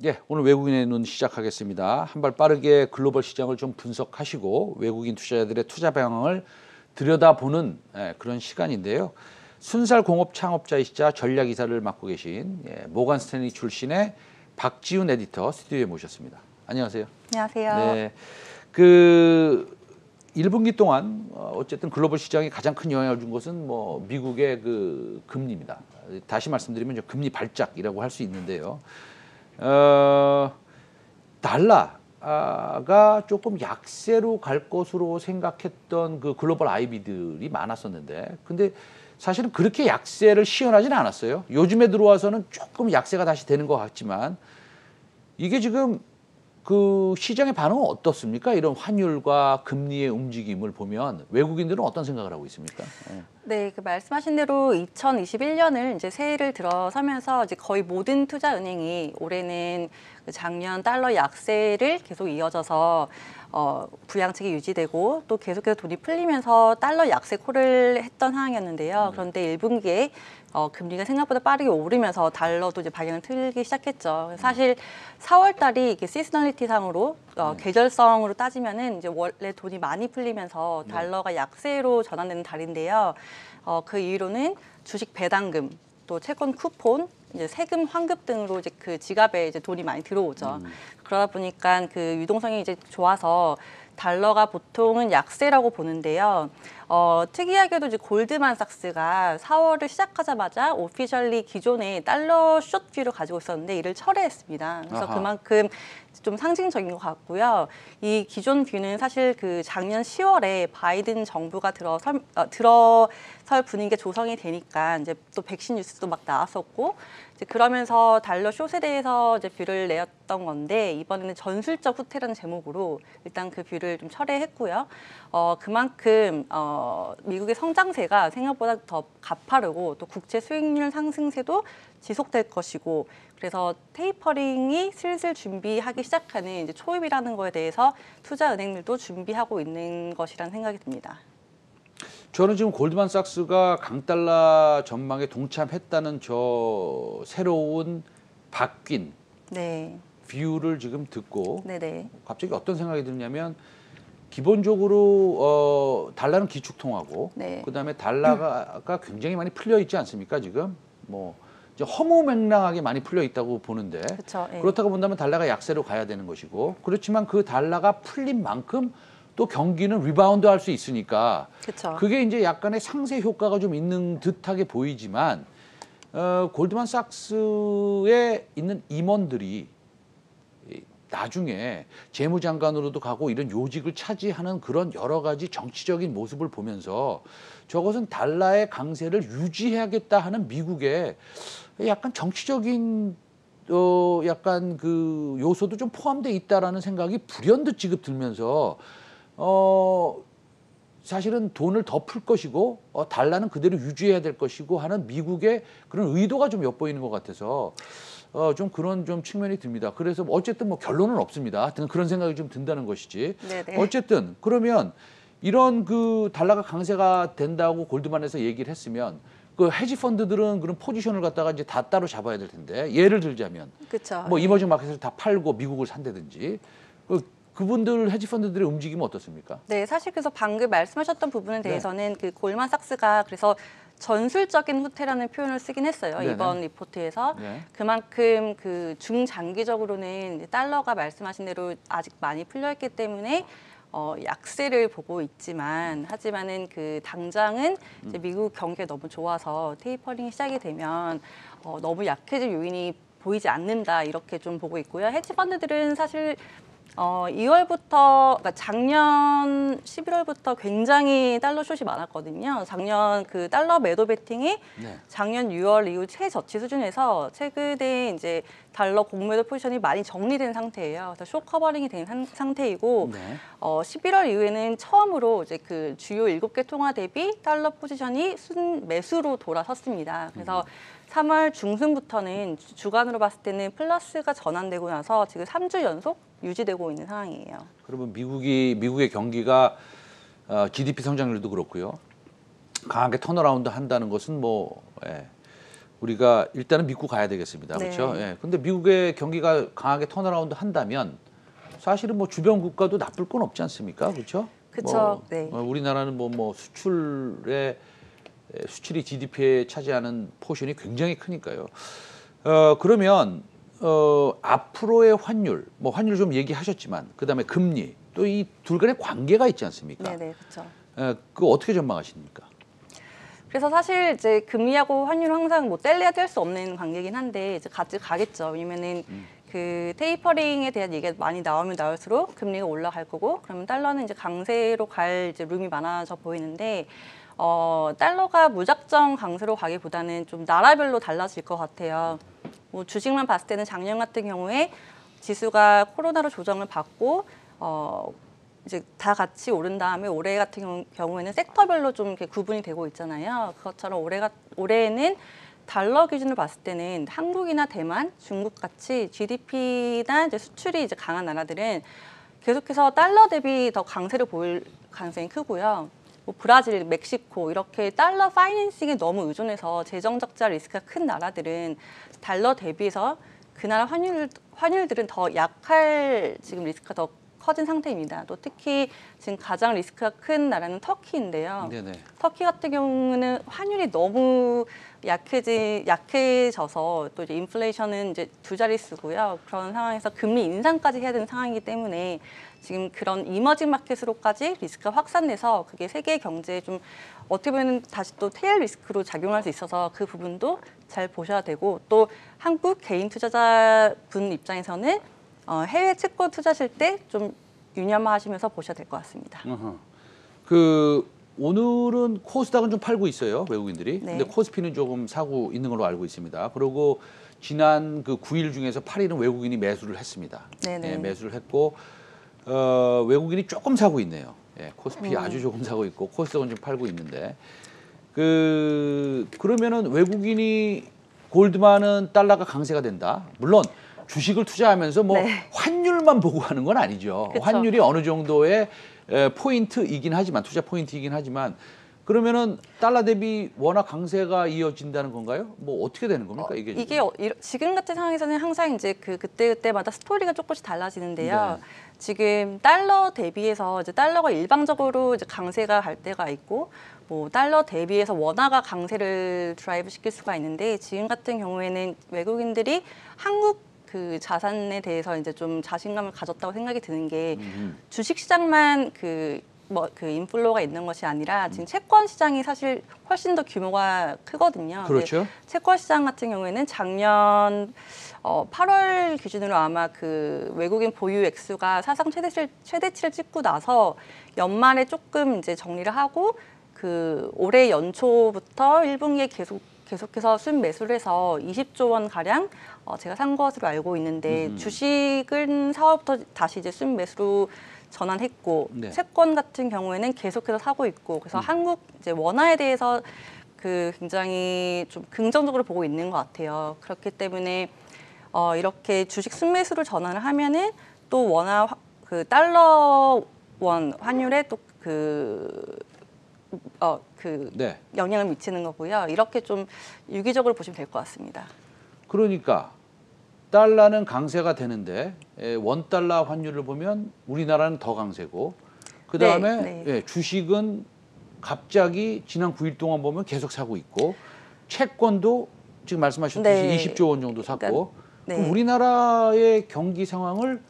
예, 오늘 외국인의 눈 시작하겠습니다. 한 발 빠르게 글로벌 시장을 좀 분석하시고 외국인 투자자들의 투자 방향을 들여다보는 그런 시간인데요. 순살 공업 창업자이시자 전략이사를 맡고 계신 모건 스탠리 출신의 박지훈 에디터 스튜디오에 모셨습니다. 안녕하세요. 안녕하세요. 네, 그 1분기 동안 어쨌든 글로벌 시장에 가장 큰 영향을 준 것은 뭐 미국의 그 금리입니다. 다시 말씀드리면 금리 발작이라고 할 수 있는데요. 달러가 조금 약세로 갈 것으로 생각했던 그 글로벌 IB들이 많았었는데, 근데 사실은 그렇게 약세를 시연하지는 않았어요. 요즘에 들어와서는 조금 약세가 다시 되는 것 같지만, 이게 지금 그 시장의 반응은 어떻습니까? 이런 환율과 금리의 움직임을 보면 외국인들은 어떤 생각을 하고 있습니까? 네, 그 말씀하신 대로 2021년을 이제 새해를 들어서면서 이제 거의 모든 투자 은행이 올해는 그 작년 달러 약세를 계속 이어져서 부양책이 유지되고 또 계속해서 돈이 풀리면서 달러 약세 콜을 했던 상황이었는데요. 그런데 1분기에 금리가 생각보다 빠르게 오르면서 달러도 이제 방향을 틀기 시작했죠. 사실 4월 달이 이게 시즈널리티 상으로 계절성으로 따지면은 이제 원래 돈이 많이 풀리면서 달러가 약세로 전환되는 달인데요. 그 이유로는 주식 배당금, 또 채권 쿠폰, 이제 세금 환급 등으로 이제 그 지갑에 이제 돈이 많이 들어오죠. 그러다 보니까 그 유동성이 이제 좋아서 달러가 보통은 약세라고 보는데요. 특이하게도 이제 골드만삭스가 4월을 시작하자마자 오피셜리 기존의 달러 숏 뷰를 가지고 있었는데 이를 철회했습니다. 그래서 아하. 그만큼 좀 상징적인 것 같고요. 이 기존 뷰는 사실 그 작년 10월에 바이든 정부가 들어설 분위기가 조성이 되니까 이제 또 백신 뉴스도 막 나왔었고 이제 그러면서 달러 숏에 대해서 이제 뷰를 내었던 건데 이번에는 전술적 후퇴라는 제목으로 일단 그 뷰를 좀 철회했고요. 그만큼 미국의 성장세가 생각보다 더 가파르고 또 국채 수익률 상승세도 지속될 것이고 그래서 테이퍼링이 슬슬 준비하기 시작하는 이제 초입이라는 거에 대해서 투자 은행들도 준비하고 있는 것이라는 생각이 듭니다. 저는 지금 골드만삭스가 강달러 전망에 동참했다는 저 새로운 바뀐 뷰를 지금 듣고 네네. 갑자기 어떤 생각이 드냐면 기본적으로 달러는 기축통화고 그다음에 달러가 굉장히 많이 풀려 있지 않습니까? 지금 뭐 이제 허무맹랑하게 많이 풀려 있다고 보는데 그쵸, 그렇다고 본다면 달러가 약세로 가야 되는 것이고 그렇지만 그 달러가 풀린 만큼 또 경기는 리바운드 할 수 있으니까 그게 이제 약간의 상쇄 효과가 좀 있는 듯하게 보이지만 골드만삭스에 있는 임원들이 나중에 재무장관으로도 가고 이런 요직을 차지하는 그런 여러 가지 정치적인 모습을 보면서 저것은 달러의 강세를 유지해야겠다 하는 미국의 약간 정치적인 약간 그 요소도 좀 포함되어 있다라는 생각이 불현듯 지금 들면서 사실은 돈을 더 풀 것이고 달러는 그대로 유지해야 될 것이고 하는 미국의 그런 의도가 좀 엿보이는 것 같아서 좀 그런 좀 측면이 듭니다. 그래서 어쨌든 뭐 결론은 없습니다. 하여튼 그런 생각이 좀 든다는 것이지. 어쨌든 그러면 이런 그 달러가 강세가 된다고 골드만에서 얘기를 했으면 그 헤지 펀드들은 그런 포지션을 갖다가 이제 다 따로 잡아야 될 텐데 예를 들자면 뭐 이머징 마켓을 다 팔고 미국을 산다든지 그분들 헤지 펀드들의 움직임은 어떻습니까? 네, 사실 그래서 방금 말씀하셨던 부분에 대해서는 그 골만삭스가 그래서 전술적인 후퇴라는 표현을 쓰긴 했어요. 이번 리포트에서. 그만큼 그 중장기적으로는 달러가 말씀하신 대로 아직 많이 풀려있기 때문에 약세를 보고 있지만 하지만은 그 당장은 이제 미국 경기가 너무 좋아서 테이퍼링이 시작이 되면 너무 약해질 요인이 보이지 않는다 이렇게 좀 보고 있고요. 헤지 펀드들은 사실 2월부터, 그러니까 작년 11월부터 굉장히 달러 숏이 많았거든요. 작년 그 달러 매도 베팅이 작년 6월 이후 최저치 수준에서 최근에 이제 달러 공매도 포지션이 많이 정리된 상태예요. 그래서 숏 커버링이 된 상태이고 11월 이후에는 처음으로 이제 그 주요 7개 통화 대비 달러 포지션이 순매수로 돌아섰습니다. 그래서 3월 중순부터는 주간으로 봤을 때는 플러스가 전환되고 나서 지금 3주 연속 유지되고 있는 상황이에요. 그러면 미국의 경기가 GDP 성장률도 그렇고요. 강하게 턴어라운드 한다는 것은 뭐 우리가 일단은 믿고 가야 되겠습니다. 네. 그렇죠? 근데 미국의 경기가 강하게 턴어라운드 한다면 사실은 뭐 주변 국가도 나쁠 건 없지 않습니까? 그렇죠? 그쵸. 네. 우리나라는 뭐 수출이 GDP에 차지하는 포션이 굉장히 크니까요. 그러면 앞으로의 환율, 뭐 환율 좀 얘기하셨지만 그다음에 금리 또 이 둘 간의 관계가 있지 않습니까? 네네, 그렇죠. 그거 어떻게 전망하십니까? 그래서 사실 이제 금리하고 환율은 항상 뭐 뗄래야 뗄 수 없는 관계긴 한데 이제 같이 가겠죠. 왜냐면은 그 테이퍼링에 대한 얘기가 많이 나오면 나올수록 금리가 올라갈 거고, 그러면 달러는 이제 강세로 갈 이제 룸이 많아져 보이는데, 달러가 무작정 강세로 가기보다는 좀 나라별로 달라질 것 같아요. 뭐 주식만 봤을 때는 작년 같은 경우에 지수가 코로나로 조정을 받고 이제 다 같이 오른 다음에 올해 같은 경우에는 섹터별로 좀 이렇게 구분이 되고 있잖아요. 그것처럼 올해에는 달러 기준으로 봤을 때는 한국이나 대만, 중국 같이 GDP나 이제 수출이 이제 강한 나라들은 계속해서 달러 대비 더 강세를 보일 가능성이 크고요. 뭐 브라질, 멕시코 이렇게 달러 파이낸싱에 너무 의존해서 재정 적자 리스크가 큰 나라들은 달러 대비해서 그 나라 환율들은 더 약할 지금 리스크가 더 커진 상태입니다. 또 특히 지금 가장 리스크가 큰 나라는 터키인데요. 네네. 터키 같은 경우는 환율이 너무 약해져서 또 이제 인플레이션은 이제 두 자릿수고요. 그런 상황에서 금리 인상까지 해야 되는 상황이기 때문에 지금 그런 이머징 마켓으로까지 리스크가 확산돼서 그게 세계 경제에 좀 어떻게 보면 다시 또 테일 리스크로 작용할 수 있어서 그 부분도 잘 보셔야 되고, 또 한국 개인 투자자분 입장에서는 해외 채권 투자하실 때 좀 유념하시면서 보셔야 될 것 같습니다. 오늘은 코스닥은 좀 팔고 있어요, 외국인들이. 네. 근데 코스피는 조금 사고 있는 걸로 알고 있습니다. 그리고 지난 그 9일 중에서 8일은 외국인이 매수를 했습니다. 네네. 매수를 했고 외국인이 조금 사고 있네요. 코스피 아주 조금 사고 있고 코스닥은 좀 팔고 있는데 그러면은 외국인이 골드만은 달러가 강세가 된다. 물론 주식을 투자하면서 뭐 네. 환율만 보고 하는 건 아니죠. 그쵸. 환율이 어느 정도의 포인트이긴 하지만 투자 포인트이긴 하지만 그러면은 달러 대비 워낙 강세가 이어진다는 건가요? 뭐 어떻게 되는 겁니까 이게? 지금 같은 상황에서는 항상 이제 그때마다 스토리가 조금씩 달라지는데요. 네. 지금 달러 대비해서 이제 달러가 일방적으로 이제 강세가 갈 때가 있고, 뭐 달러 대비해서 원화가 강세를 드라이브 시킬 수가 있는데, 지금 같은 경우에는 외국인들이 한국 그 자산에 대해서 이제 좀 자신감을 가졌다고 생각이 드는 게 주식 시장만 그 인플로가 있는 것이 아니라 지금 채권 시장이 사실 훨씬 더 규모가 크거든요. 그렇죠. 채권 시장 같은 경우에는 작년 8월 기준으로 아마 그 외국인 보유 액수가 사상 최대치를 찍고 나서 연말에 조금 이제 정리를 하고 그 올해 연초부터 1분기에 계속해서 순매수를 해서 20조 원 가량 제가 산 것으로 알고 있는데, 주식은 4월부터 다시 이제 순매수로 전환했고, 네. 채권 같은 경우에는 계속해서 사고 있고, 그래서 한국 이제 원화에 대해서 그 굉장히 좀 긍정적으로 보고 있는 것 같아요. 그렇기 때문에 이렇게 주식 순매수를 전환을 하면은 또 원화 그 달러 원 환율에 또 네. 영향을 미치는 거고요. 이렇게 좀 유기적으로 보시면 될 것 같습니다. 그러니까 달러는 강세가 되는데 원 달러 환율을 보면 우리나라는 더 강세고 그 다음에 네. 주식은 갑자기 지난 9일 동안 보면 계속 사고 있고 채권도 지금 말씀하셨듯이 네. 20조 원 정도 샀고 그러니까, 네. 그럼 우리나라의 경기 상황을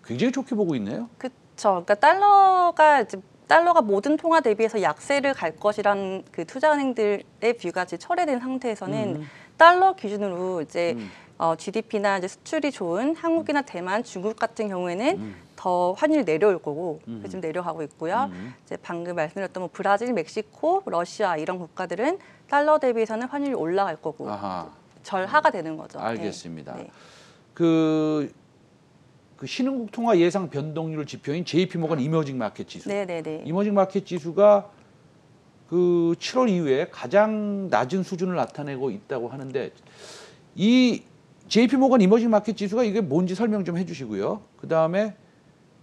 굉장히 좋게 보고 있네요. 그렇죠. 그러니까 달러가 모든 통화 대비해서 약세를 갈 것이란 그 투자은행들의 뷰가 이제 철회된 상태에서는 달러 기준으로 이제 GDP나 이제 수출이 좋은 한국이나 대만, 중국 같은 경우에는 더 환율이 내려올 거고 지금 내려가고 있고요. 이제 방금 말씀드렸던 뭐 브라질, 멕시코, 러시아 이런 국가들은 달러 대비해서는 환율이 올라갈 거고 아하. 절하가 되는 거죠. 알겠습니다. 네. 그 신흥국 통화 예상 변동률 지표인 JP모건 이머징 마켓 지수. 네네네. 이머징 마켓 지수가 그 7월 이후에 가장 낮은 수준을 나타내고 있다고 하는데 이 JP모건 이머징 마켓 지수가 이게 뭔지 설명 좀 해주시고요. 그 다음에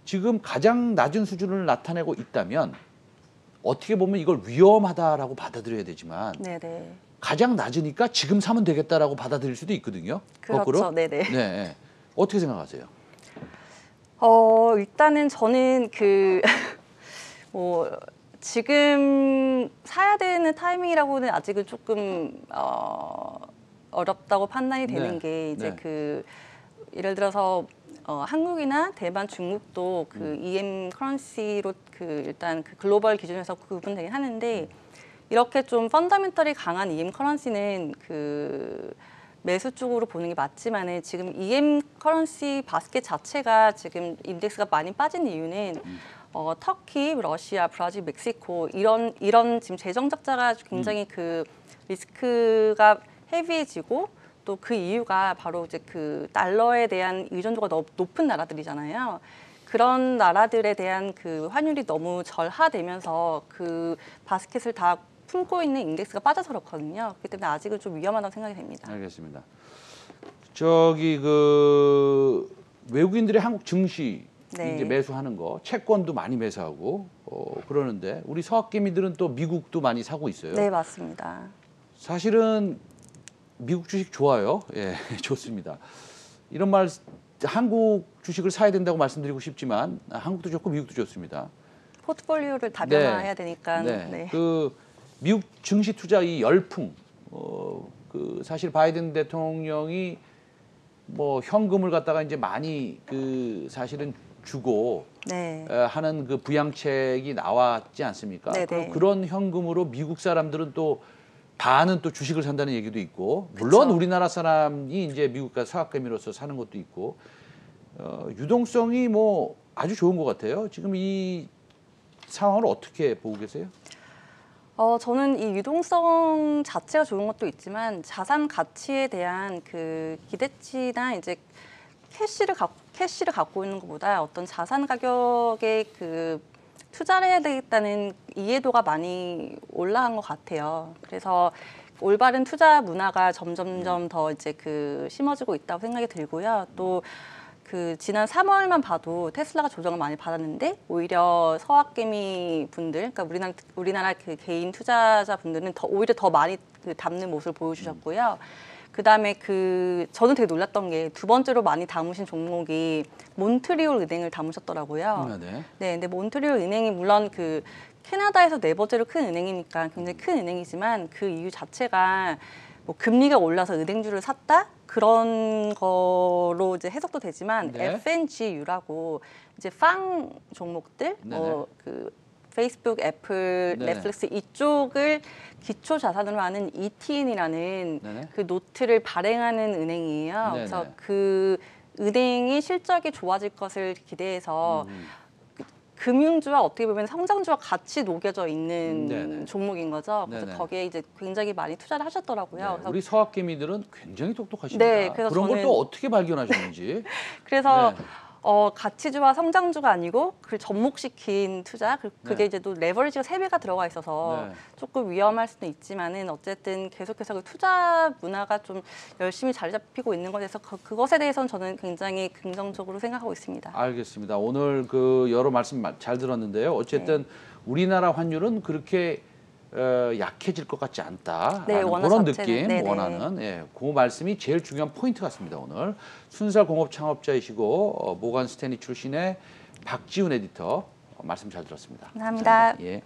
지금 가장 낮은 수준을 나타내고 있다면 어떻게 보면 이걸 위험하다라고 받아들여야 되지만 네네. 가장 낮으니까 지금 사면 되겠다라고 받아들일 수도 있거든요. 그렇죠. 거꾸로. 네네. 네. 어떻게 생각하세요? 일단은 저는 뭐 지금 사야 되는 타이밍이라고는 아직은 조금 어렵다고 판단이 되는 네. 게 이제 네. 예를 들어서 한국이나 대만, 중국도 EM 커런시로 일단 글로벌 기준에서 구분되긴 하는데 이렇게 좀 펀더멘털이 강한 EM 커런시는 매수 쪽으로 보는 게 맞지만은 지금 EM 커런시 바스켓 자체가 지금 인덱스가 많이 빠진 이유는 터키, 러시아, 브라질, 멕시코 이런 지금 재정 적자가 굉장히 리스크가 헤비해지고 또 그 이유가 바로 이제 달러에 대한 의존도가 너무 높은 나라들이잖아요. 그런 나라들에 대한 환율이 너무 절하되면서 바스켓을 다 품고 있는 인덱스가 빠져서 그렇거든요. 그렇기 때문에 아직은 좀 위험하다고 생각이 됩니다. 알겠습니다. 외국인들이 한국 증시 네. 이제 매수하는 거, 채권도 많이 매수하고 그러는데 우리 서학개미들은 또 미국도 많이 사고 있어요. 네, 맞습니다. 사실은 미국 주식 좋아요. 예, 좋습니다. 이런 한국 주식을 사야 된다고 말씀드리고 싶지만 한국도 좋고 미국도 좋습니다. 포트폴리오를 다변화해야 되니까. 네. 네. 미국 증시 투자 이 열풍, 사실 바이든 대통령이 뭐 현금을 갖다가 이제 많이 사실은 주고 네. 하는 부양책이 나왔지 않습니까? 네네. 그런 현금으로 미국 사람들은 또 반은 또 주식을 산다는 얘기도 있고, 물론 그쵸. 우리나라 사람이 이제 미국 가서 서학개미로서 사는 것도 있고, 유동성이 뭐 아주 좋은 것 같아요. 지금 이 상황을 어떻게 보고 계세요? 저는 이 유동성 자체가 좋은 것도 있지만 자산 가치에 대한 기대치나 이제 캐시를 갖고 있는 것보다 어떤 자산 가격에 투자를 해야 되겠다는 이해도가 많이 올라간 것 같아요. 그래서 올바른 투자 문화가 점점점 더 이제 심어지고 있다고 생각이 들고요. 또 지난 3월만 봐도 테슬라가 조정을 많이 받았는데 오히려 서학개미 분들, 그러니까 우리나라 개인 투자자 분들은 오히려 더 많이 담는 모습을 보여주셨고요. 그다음에 저는 되게 놀랐던 게 두 번째로 많이 담으신 종목이 몬트리올 은행을 담으셨더라고요. 네. 네, 근데 몬트리올 은행이 물론 캐나다에서 네 번째로 큰 은행이니까 굉장히 큰 은행이지만 그 이유 자체가 뭐 금리가 올라서 은행주를 샀다 그런 거로 이제 해석도 되지만 네. FNGU라고 이제 팡 종목들 페이스북, 애플, 네네. 넷플릭스 이쪽을 기초 자산으로 하는 ETN이라는 네네. 노트를 발행하는 은행이에요. 네네. 그래서 은행이 실적이 좋아질 것을 기대해서 금융주와 어떻게 보면 성장주와 같이 녹여져 있는 네네. 종목인 거죠. 그래서 네네. 거기에 이제 굉장히 많이 투자를 하셨더라고요. 네, 그래서 우리 서학개미들은 굉장히 똑똑하십니다. 네, 그래서 그런 걸 저는- 또 어떻게 발견하셨는지. 그래서 네. 가치주와 성장주가 아니고 접목시킨 투자 그게 네. 이제 또 레버리지가 3배가 들어가 있어서 네. 조금 위험할 수는 있지만은 어쨌든 계속해서 투자 문화가 좀 열심히 자리 잡히고 있는 것에 대해서 그것에 대해서는 저는 굉장히 긍정적으로 생각하고 있습니다. 알겠습니다. 오늘 여러 말씀 잘 들었는데요. 어쨌든 네. 우리나라 환율은 그렇게 약해질 것 같지 않다라는 네, 원화 그런 자체는. 느낌 네네. 원하는 그 말씀이 제일 중요한 포인트 같습니다. 오늘 순살 공업 창업자이시고 모간 스탠리 출신의 박지훈 에디터 말씀 잘 들었습니다. 감사합니다. 예.